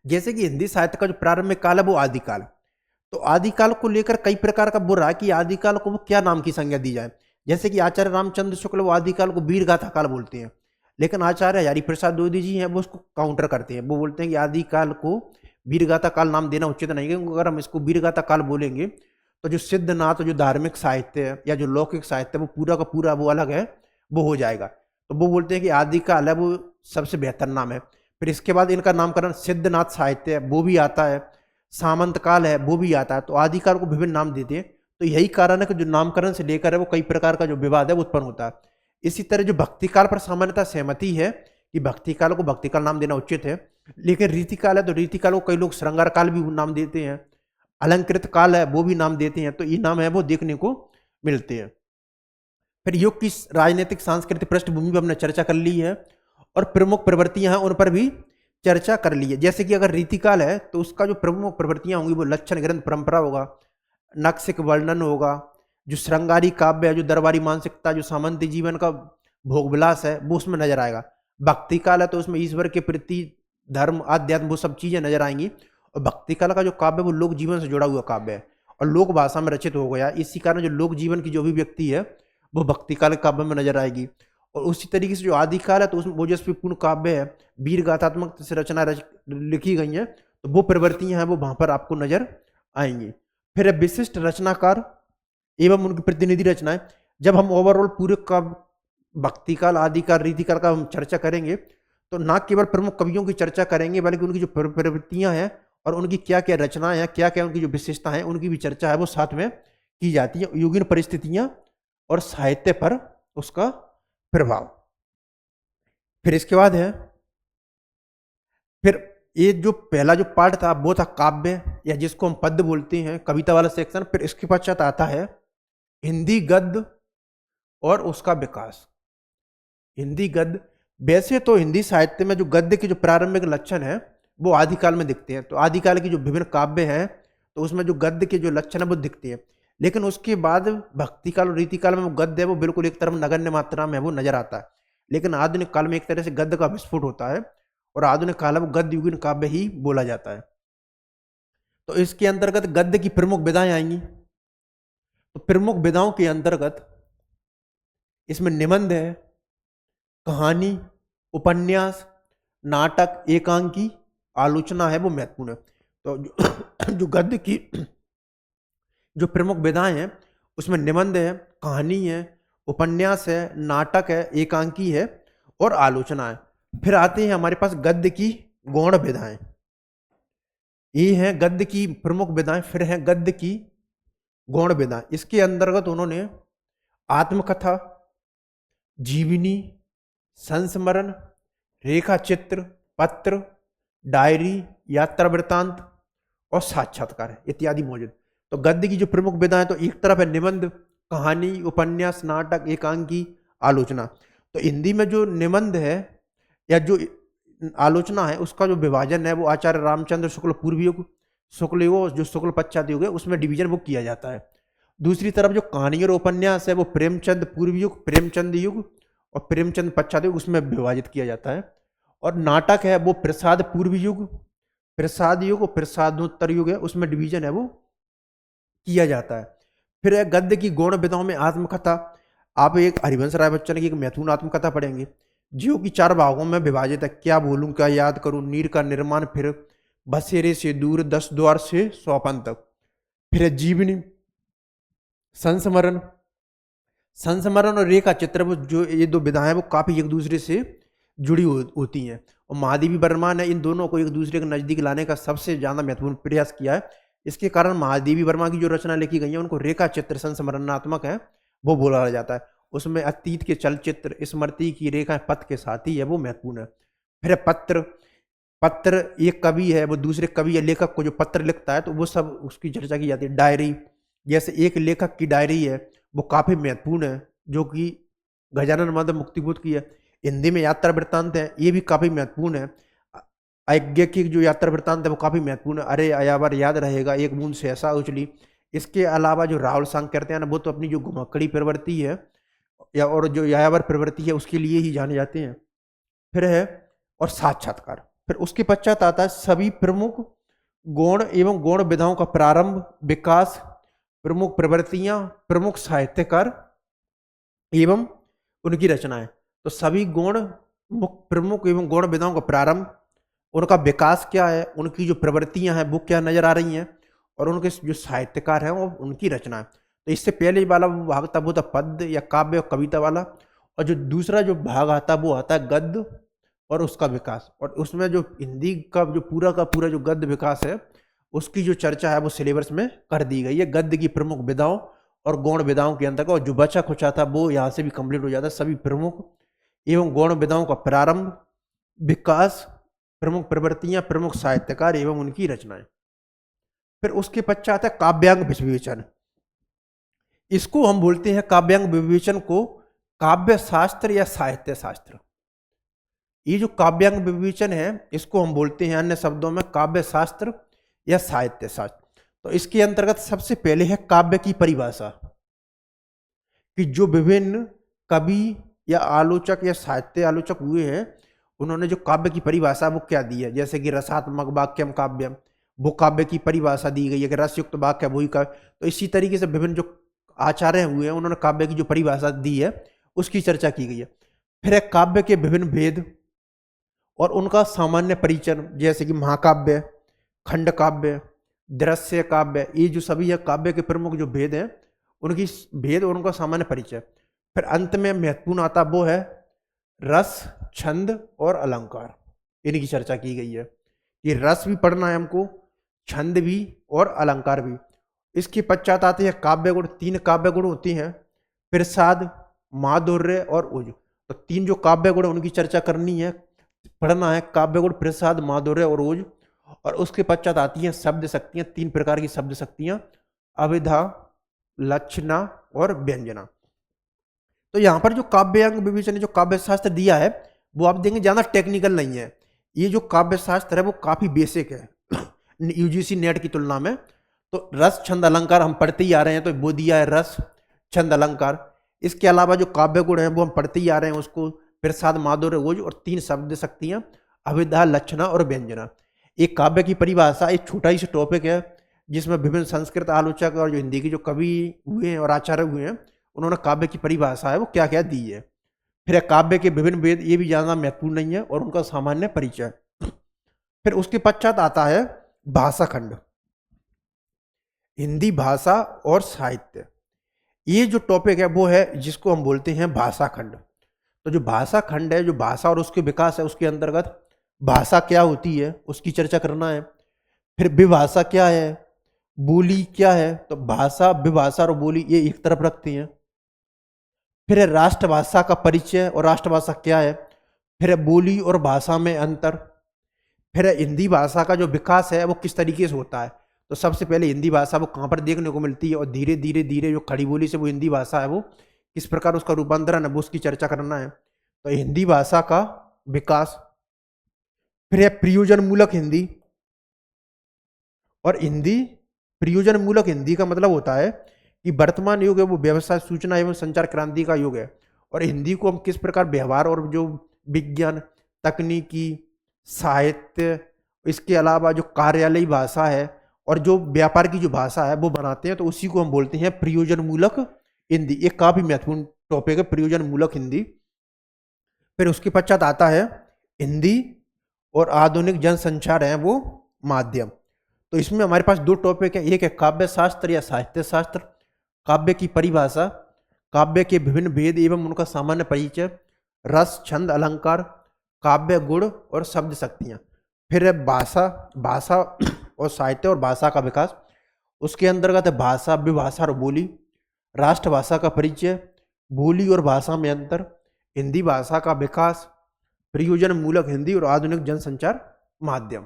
Speaker 1: जैसे कि हिंदी साहित्य का जो प्रारंभिक काल है वो आदिकाल, तो आदिकाल को लेकर कई प्रकार का बुरा कि आदिकाल को वो क्या नाम की संज्ञा दी जाए। जैसे कि आचार्य रामचंद्र शुक्ल वो आदिकाल को वीर गाथा काल बोलते हैं, लेकिन आचार्य हजारी प्रसाद द्विवेदी जी हैं वो उसको काउंटर करते हैं। वो बोलते हैं कि आदिकाल को वीर गाथा काल नाम देना उचित नहीं है, क्योंकि अगर हम इसको वीर गाथा काल बोलेंगे तो जो सिद्धनाथ जो धार्मिक साहित्य है या जो लौकिक साहित्य है वो पूरा का पूरा वो अलग है, वो हो जाएगा। तो वो बोलते हैं कि आदिकाल है वो सबसे बेहतर नाम है। फिर इसके बाद इनका नामकरण सिद्धनाथ साहित्य है वो भी आता है, सामंत काल है वो भी आता है, तो आदिकाल को विभिन्न नाम देते हैं। तो यही कारण है कि जो नामकरण से लेकर है वो कई प्रकार का जो विवाद है वो उत्पन्न होता है। इसी तरह जो भक्तिकाल पर सामान्यतः सहमति है कि भक्तिकाल को भक्तिकाल नाम देना उचित है, लेकिन रीतिकाल है तो रीतिकाल को कई लोग श्रृंगार काल भी नाम देते हैं, अलंकृत काल है वो भी नाम देते हैं। तो ये नाम है वो देखने को मिलते हैं। फिर युग की राजनीतिक सांस्कृतिक पृष्ठभूमि पर हमने चर्चा कर ली है, और प्रमुख प्रवृत्तियां हैं उन पर भी चर्चा कर ली है। जैसे कि अगर रीतिकाल है तो उसका जो प्रमुख प्रवृत्तियां होंगी वो लक्षण ग्रंथ परंपरा होगा, नक्सिक वर्णन होगा, जो श्रृंगारी काव्य है, जो दरबारी मानसिकता, जो सामंती जीवन का भोग विलास है वो उसमें नजर आएगा। भक्ति काल है तो उसमें ईश्वर के प्रति धर्म आध्यात्म वो सब चीजें नजर आएंगी, और भक्ति काल का जो काव्य वो लोक जीवन से जुड़ा हुआ काव्य है और लोक भाषा में रचित हो गया। इसी कारण जो लोक जीवन की जो अभिव्यक्ति है वो भक्ति काल काव्य में नजर आएगी। और उसी तरीके से जो आदिकाल है तो उसमें ओजस्वीपूर्ण काव्य है, वीर गाथात्मक से रचना लिखी गई हैं, तो वो प्रवृत्तियां हैं वो वहां पर आपको नजर आएंगी। फिर विशिष्ट रचनाकार एवं उनकी प्रतिनिधि रचनाएं। जब हम ओवरऑल पूरे का भक्तिकाल आदिकाल रीतिकाल का हम चर्चा करेंगे तो न केवल प्रमुख कवियों की चर्चा करेंगे बल्कि उनकी जो प्रवृत्तियां हैं और उनकी क्या क्या रचनाएं हैं, क्या क्या उनकी जो विशेषता है उनकी भी चर्चा है वो साथ में की जाती है। युगीन परिस्थितियां और साहित्य पर उसका प्रभाव। फिर इसके बाद है, फिर ये जो पहला जो पार्ट था वो था काव्य या जिसको हम पद्य बोलते हैं, कविता वाला सेक्शन। फिर इसके पश्चात आता है हिंदी गद्य और उसका विकास। हिंदी गद्य, वैसे तो हिंदी साहित्य में जो गद्य के जो प्रारंभिक लक्षण है वो आदिकाल में दिखते हैं, तो आदिकाल की जो विभिन्न काव्य हैं तो उसमें जो गद्य के जो लक्षण है वो दिखते हैं। लेकिन उसके बाद भक्तिकाल और रीतिकाल में वो गद्य है वो बिल्कुल एक तरफ नगण्य मात्रा में वो नजर आता है। लेकिन आधुनिक काल में एक तरह से गद्य का विस्फोट होता है और आधुनिक काल में वो गद्य युगीन काव्य ही बोला जाता है। तो इसके अंतर्गत गद्य की प्रमुख विधाएं आएंगी। तो प्रमुख विधाओं के अंतर्गत इसमें निबंध है, कहानी, उपन्यास, नाटक, एकांकी, आलोचना है वो महत्वपूर्ण है। तो जो गद्य की जो प्रमुख विधाएं हैं उसमें निबंध है, कहानी है, उपन्यास है, नाटक है, एकांकी है और आलोचना है। फिर आते हैं हमारे पास गद्य की गौण विधाएं। ये हैं गद्य की प्रमुख विधाएं। फिर हैं गद्य की गौण विधाएं। इसके अंतर्गत उन्होंने आत्मकथा, जीवनी, संस्मरण, रेखा चित्र, पत्र, डायरी, यात्रा वृत्तांत और साक्षात्कार इत्यादि मौजूद। तो गद्य की जो प्रमुख विधाएं तो एक तरफ है निबंध, कहानी, उपन्यास, नाटक, एकांकी, आलोचना। तो हिंदी में जो निबंध है या जो आलोचना है उसका जो विभाजन है वो आचार्य रामचंद्र शुक्ल पूर्व युग, शुक्ल युग जो शुक्ल पश्चात युग है उसमें डिवीजन वो किया जाता है। दूसरी तरफ जो कहानी और उपन्यास है वो प्रेमचंद पूर्व युग, प्रेमचंद युग और प्रेमचंद पश्चात युग उसमें विभाजित किया जाता है। और नाटक है वो प्रसाद पूर्व युग, प्रसाद युग और प्रसादोत्तर युग है उसमें डिवीजन है वो किया जाता है। फिर है गद्य की गौण विधाओं में आत्मकथा। आप एक हरिवंश राय बच्चन की एक मैथुन आत्मकथा पढ़ेंगे जो कि 4 भागों में विभाजित है। क्या बोलूं क्या याद करूं, नीर का निर्माण, फिर बसेरे से दूर, 10 द्वार से सोपान तक, फिर है जीवनी, संस्मरण, संस्मरण और रेखा चित्र वो जो ये 2 विधाएं वो काफी एक दूसरे से जुड़ी होती हैं। और महादेवी वर्मा ने इन दोनों को एक दूसरे के नजदीक लाने का सबसे ज्यादा महत्वपूर्ण प्रयास किया है। इसके कारण महादेवी वर्मा की जो रचना लिखी गई है उनको रेखा चित्र संस्मरणात्मक है वो बोला जाता है। उसमें अतीत के चलचित्र, स्मृति की रेखा, पथ के साथ ही है वो महत्वपूर्ण है। फिर पत्र, पत्र एक कवि है वो दूसरे कवि या लेखक को जो पत्र लिखता है तो वो सब उसकी चर्चा की जाती है। डायरी, जैसे एक लेखक की डायरी है वो काफी महत्वपूर्ण है जो कि गजानन माधव मुक्तिबोध की है। हिंदी में यात्रा वृत्तांत है ये भी काफी महत्वपूर्ण है। आज्ञा की जो यात्रा वृत्तांत है वो काफी महत्वपूर्ण है। अरे अयावर याद रहेगा, एक बूंद से ऐसा उछली। इसके अलावा जो राहुल सांग करते हैं ना वो तो अपनी जो घुमक्कड़ी प्रवृत्ति है या और जो यायावर प्रवृत्ति है उसके लिए ही जाने जाते हैं। फिर है और साक्षात्कार। फिर उसके पश्चात आता है सभी प्रमुख गौण एवं गौण विधाओं का प्रारंभ, विकास, प्रमुख प्रवृत्तियां, प्रमुख साहित्यकार एवं उनकी रचनाएं। तो सभी गौण प्रमुख एवं गौण विधाओं का प्रारंभ, उनका विकास क्या है, उनकी जो प्रवृत्तियां हैं वो क्या नजर आ रही हैं, और उनके जो साहित्यकार हैं वो उनकी रचना। तो इससे पहले वाला भाग था वो था पद्य या काव्य और कविता वाला, और जो दूसरा जो भाग आता है वो आता है गद्य और उसका विकास। और उसमें जो हिंदी का पूरा जो गद्य विकास है उसकी जो चर्चा है वो सिलेबस में कर दी गई है। गद्य की प्रमुख विधाओं और गौण विधाओं के अंतर्गत, और जो बचा खुचा था वो यहाँ से भी कंप्लीट हो जाता है। सभी प्रमुख एवं गौण विधाओं का प्रारंभ, विकास, प्रमुख प्रवृत्तियां, प्रमुख साहित्यकार एवं उनकी रचनाएं। फिर उसके पश्चात है काव्यांग विवेचन। इसको हम बोलते हैं काव्यांग विवेचन को काव्य शास्त्र या साहित्य शास्त्र। ये जो काव्यांग विवेचन है इसको हम बोलते हैं अन्य शब्दों में काव्य शास्त्र या साहित्य शास्त्र। तो इसके अंतर्गत सबसे पहले है काव्य की परिभाषा, कि जो विभिन्न कवि या आलोचक या साहित्य आलोचक हुए हैं उन्होंने जो काव्य की परिभाषा वो क्या दी है। जैसे कि रसात्मक वाक्यम काव्यम, वो काव्य की परिभाषा दी गई है कि रसयुक्त वाक्य वही काव्य। तो इसी तरीके से विभिन्न जो आचार्य हुए हैं उन्होंने काव्य की जो परिभाषा दी है उसकी चर्चा की गई है। फिर है काव्य के विभिन्न भेद और उनका सामान्य परिचय, जैसे कि महाकाव्य, खंड काव्य, दृश्य काव्य, ये जो सभी है काव्य के प्रमुख जो भेद हैं उनकी भेद और उनका सामान्य परिचय। फिर अंत में महत्वपूर्ण आता वो है रस, छंद और अलंकार, इनकी चर्चा की गई है। ये रस भी पढ़ना है हमको, छंद भी और अलंकार भी। इसके पश्चात आते हैं काव्य गुण। 3 काव्य गुण होती हैं, प्रसाद, माधुर्य और ओज। तो 3 जो काव्य गुण उनकी चर्चा करनी है, पढ़ना है, काव्य गुण, प्रसाद, माधुर्य और ओज। और उसके पश्चात आती हैं शब्द शक्तियां, 3 प्रकार की शब्द शक्तियां, अभिधा, लक्षणा और व्यंजना। तो यहाँ पर जो काव्यांग विवेचन ने जो काव्य शास्त्र दिया है वो आप देंगे ज्यादा टेक्निकल नहीं है। ये जो काव्य शास्त्र है वो काफी बेसिक है यूजीसी नेट की तुलना में। तो रस, छंद, अलंकार हम पढ़ते ही आ रहे हैं, तो वो दिया है रस, छंद, अलंकार। इसके अलावा जो काव्य गुण है वो हम पढ़ते ही आ रहे हैं उसको, प्रसाद, माधुर्य, ओज, और 3 शब्द शक्तियां, अभिधा, लक्षणा और व्यंजना। एक काव्य की परिभाषा एक छोटा ही सा टॉपिक है जिसमें विभिन्न संस्कृत आलोचक और जो हिंदी के जो कवि हुए हैं और आचार्य हुए हैं उन्होंने काव्य की परिभाषा है वो क्या क्या दी है। फिर काव्य के विभिन्न भेद, ये भी ज्यादा महत्वपूर्ण नहीं है, और उनका सामान्य परिचय। फिर उसके पश्चात आता है भाषा खंड, हिंदी भाषा और साहित्य। ये जो टॉपिक है वो है जिसको हम बोलते हैं भाषा खंड। तो जो भाषा खंड है, जो भाषा और उसके विकास है, उसके अंतर्गत भाषा क्या होती है उसकी चर्चा करना है। फिर विभाषा क्या है, बोली क्या है। तो भाषा, विभाषा और बोली ये एक तरफ रखते हैं। फिर है राष्ट्रभाषा का परिचय और राष्ट्रभाषा क्या है। फिर है बोली और भाषा में अंतर। फिर है हिंदी भाषा का जो विकास है वो किस तरीके से होता है। तो सबसे पहले हिंदी भाषा वो कहाँ पर देखने को मिलती है, और धीरे धीरे धीरे जो खड़ी बोली से वो हिंदी भाषा है वो किस प्रकार उसका रूपांतरण है वो उसकी चर्चा करना है। तो हिंदी भाषा का विकास। फिर है प्रयोजन मूलक हिंदी और हिंदी प्रयोजन मूलक हिंदी का मतलब होता है कि वर्तमान युग है वो व्यवसाय सूचना एवं संचार क्रांति का युग है, और हिंदी को हम किस प्रकार व्यवहार और जो विज्ञान, तकनीकी, साहित्य, इसके अलावा जो कार्यालयी भाषा है और जो व्यापार की जो भाषा है वो बनाते हैं, तो उसी को हम बोलते हैं प्रयोजन मूलक हिंदी। एक काफी महत्वपूर्ण टॉपिक है प्रयोजन मूलक हिंदी। फिर उसके पश्चात आता है हिंदी और आधुनिक जनसंचार है वो माध्यम। तो इसमें हमारे पास दो टॉपिक है, एक है काव्य शास्त्र या साहित्य शास्त्र, काव्य की परिभाषा, काव्य के विभिन्न भेद एवं उनका सामान्य परिचय, रस, छंद, अलंकार, काव्य गुण और शब्द शक्तियाँ। फिर है भाषा, भाषा और साहित्य और भाषा का विकास। उसके अंतर्गत है भाषा, विभाषा और बोली, राष्ट्रभाषा का परिचय, बोली और भाषा में अंतर, हिंदी भाषा का विकास, प्रयोजन मूलक हिंदी और आधुनिक जनसंचार माध्यम।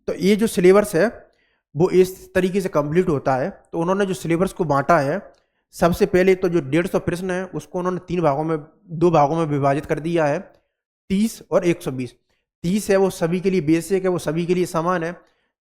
Speaker 1: तो ये जो सिलेबस है वो इस तरीके से कंप्लीट होता है। तो उन्होंने जो सिलेबस को बांटा है, सबसे पहले तो जो 150 प्रश्न है उसको उन्होंने दो भागों में विभाजित कर दिया है, 30 और 120। 30 है वो सभी के लिए बेसिक है, वो सभी के लिए समान है,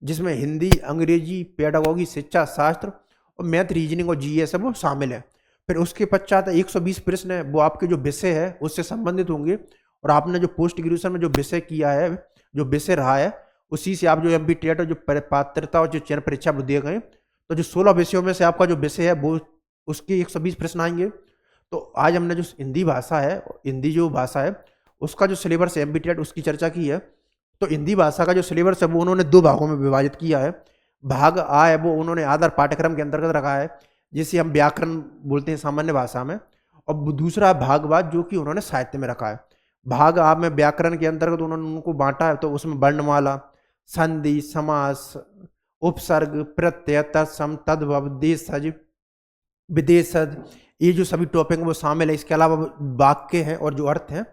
Speaker 1: जिसमें हिंदी, अंग्रेजी, पेडागोगी, शिक्षा शास्त्र और मैथ, रीजनिंग और जीएस है वो शामिल है। फिर उसके पश्चात 120 प्रश्न है वो आपके जो विषय है उससे संबंधित होंगे, और आपने जो पोस्ट ग्रेजुएशन में जो विषय किया है, जो विषय रहा है, उसी से आप जो एमपी टेट और जो पात्रता और जो चयन परीक्षा वो दिए गए, तो जो 16 विषयों में से आपका जो विषय है वो उसके 120 प्रश्न आएंगे। तो आज हमने जो हिंदी भाषा है, हिंदी जो भाषा है उसका जो सिलेबस है एमपी टेट उसकी चर्चा की है। तो हिंदी भाषा का जो सिलेबस है वो उन्होंने दो भागों में विभाजित किया है। भाग आ है वो उन्होंने आधार पाठ्यक्रम के अंतर्गत रखा है, जिसे हम व्याकरण बोलते हैं सामान्य भाषा में, और दूसरा भाग बाद जो कि उन्होंने साहित्य में रखा है। भाग आ में व्याकरण के अंतर्गत उन्होंने उनको बांटा है, तो उसमें वर्णमाला, संधि, समास, उपसर्ग, प्रत्यय, तत्सम, तद्भव, देशज, विदेशज, ये जो सभी टॉपिक वो शामिल है। इसके अलावा वाक्य हैं और जो अर्थ हैं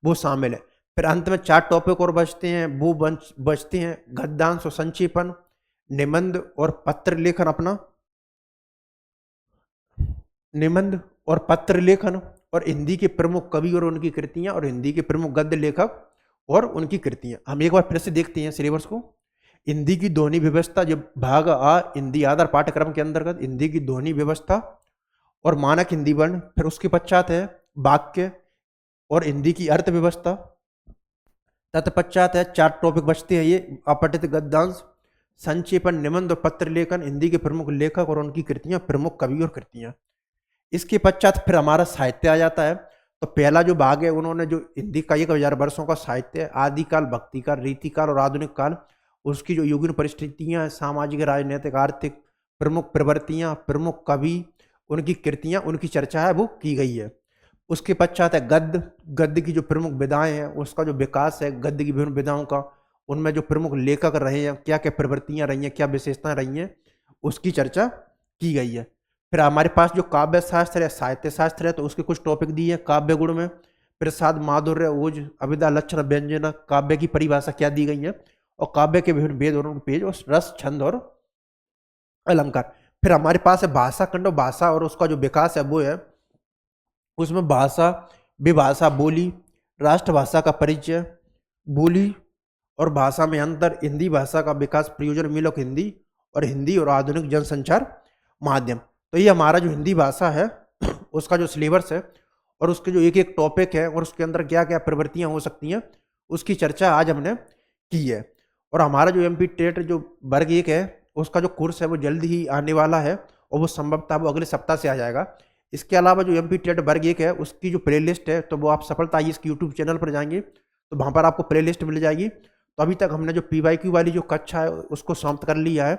Speaker 1: वो शामिल है। फिर अंत में 4 टॉपिक और बचते हैं, वो बचते हैं गद्यांश और संक्षेपण, निबंध और पत्र लेखन, अपना निबंध और पत्र लेखन, और हिंदी के प्रमुख कवि और उनकी कृतियां, और हिंदी के प्रमुख गद्य लेखक और उनकी कृतियां। हम एक बार फिर से देखते हैं सिलेबस को। हिंदी की ध्वनि व्यवस्था, जो भाग आ हिंदी आधार पाठ्यक्रम के अंतर्गत हिंदी की ध्वनि व्यवस्था और मानक हिंदी वर्ण। फिर उसके पश्चात है वाक्य और हिंदी की अर्थव्यवस्था। तत्पश्चात है 4 टॉपिक बचते हैं ये, अपठित गद्यांश, संक्षेपण, निबंध और पत्र लेखन, हिंदी के प्रमुख लेखक और उनकी कृतियां, प्रमुख कवि और कृतियां। इसके पश्चात फिर हमारा साहित्य आ जाता है। तो पहला जो भाग है उन्होंने जो हिंदी का 1000 वर्षों का साहित्य, आदिकाल, भक्तिकाल, रीतिकाल और आधुनिक काल, उसकी जो युगीन परिस्थितियां, सामाजिक, राजनीतिक, आर्थिक, प्रमुख प्रवृत्तियां, प्रमुख कवि, उनकी कृतियां, उनकी चर्चा है वो की गई है। उसके पश्चात है गद्य, गद्य की जो प्रमुख विधाएं हैं उसका जो विकास है, गद्य की विभिन्न विधाओं का, उनमें जो प्रमुख लेखक रहे हैं, क्या क्या प्रवृत्तियां रही हैं, क्या विशेषताएं रही हैं, उसकी चर्चा की गई है। फिर हमारे पास जो काव्य शास्त्र है, साहित्य शास्त्र है, तो उसके कुछ टॉपिक दिए हैं। काव्य गुण में प्रसाद, माधुर्य, ओज, अभिधा, लक्षण, व्यंजना, काव्य की परिभाषा क्या दी गई है, और काव्य के विभिन्न भेद और पेज, और रस, छंद और अलंकार। फिर हमारे पास है भाषा खंड, भाषा और उसका जो विकास है वो है, उसमें भाषा, विभाषा, बोली, राष्ट्रभाषा का परिचय, बोली और भाषा में अंतर, हिंदी भाषा का विकास, प्रयोजन मूलक हिंदी और हिंदी और आधुनिक जनसंचार माध्यम। तो ये हमारा जो हिंदी भाषा है उसका जो सिलेबस है और उसके जो एक एक टॉपिक है और उसके अंदर क्या क्या प्रवृत्तियां हो सकती हैं उसकी चर्चा आज हमने की है। और हमारा जो एमपी टेट जो वर्ग 1 है उसका जो कोर्स है वो जल्द ही आने वाला है, और वो संभवतः वो अगले सप्ताह से आ जाएगा। इसके अलावा जो एमपी टेट वर्ग 1 है उसकी जो प्लेलिस्ट है, तो वो आप सफलता IAS के यूट्यूब चैनल पर जाएंगे तो वहाँ पर आपको प्लेलिस्ट मिल जाएगी। तो अभी तक हमने जो PYQ वाली जो कक्षा है उसको समाप्त कर लिया है,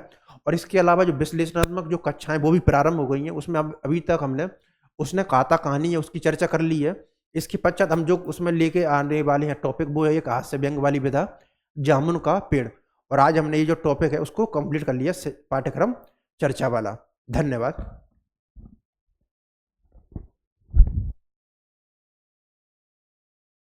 Speaker 1: और इसके अलावा जो विश्लेषणात्मक जो कक्षाएं वो भी प्रारंभ हो गई हैं। उसमें अभी तक हमने उसने कहाता कहानी है उसकी चर्चा कर ली है। इसके पश्चात हम जो उसमें लेके आने वाले हैं टॉपिक वो है एक हास्य व्यंग वाली विधा, जामुन का पेड़। और आज हमने ये जो टॉपिक है उसको कंप्लीट कर लिया पाठ्यक्रम चर्चा वाला। धन्यवाद।